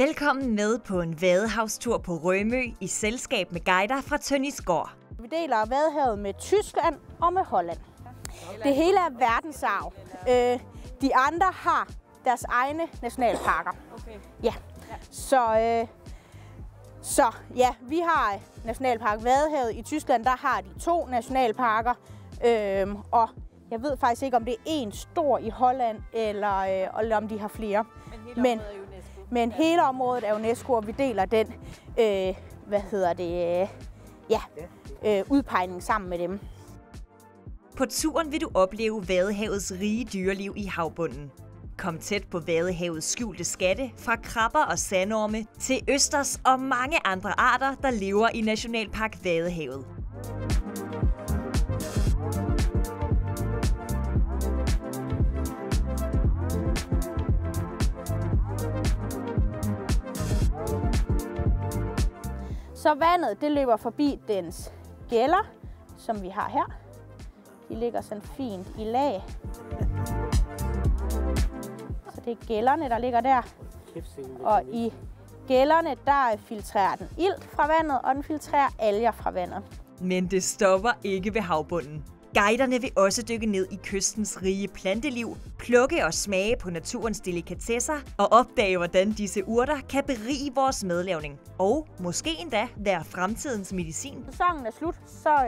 Velkommen med på en vadehavstur på Rømø i selskab med guider fra Tønnisgård. Vi deler Vadehavet med Tyskland og med Holland. Det hele er verdensarv. De andre har deres egne nationalparker. Ja. Så vi har Nationalpark Vadehavet. I Tyskland der har de 2 nationalparker. Og jeg ved faktisk ikke, om det er en stor i Holland, eller om de har flere. Men hele området er UNESCO, og vi deler den udpegning sammen med dem. På turen vil du opleve Vadehavets rige dyreliv i havbunden. Kom tæt på Vadehavets skjulte skatte, fra krabber og sandorme til østers og mange andre arter, der lever i Nationalpark Vadehavet. Så vandet det løber forbi dens gælder, som vi har her. De ligger sådan fint i lag. Så det er gællerne, der ligger der. Og i gællerne, der filtrerer den ilt fra vandet, og den filtrerer alger fra vandet. Men det stopper ikke ved havbunden. Guiderne vil også dykke ned i kystens rige planteliv, plukke og smage på naturens delikatesser og opdage, hvordan disse urter kan berige vores madlavning. Og måske endda være fremtidens medicin. Når sæsonen er slut,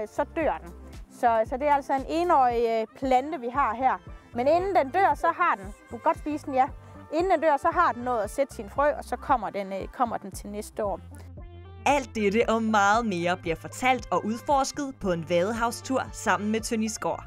så dør den. Så det er altså en enårig plante, vi har her. Men inden den dør, så har den, du kan godt spise den, ja. Inden den dør, så har den nået at sætte sin frø, og så kommer den til næste år. Alt dette og meget mere bliver fortalt og udforsket på en vadehavstur sammen med Tønnisgård.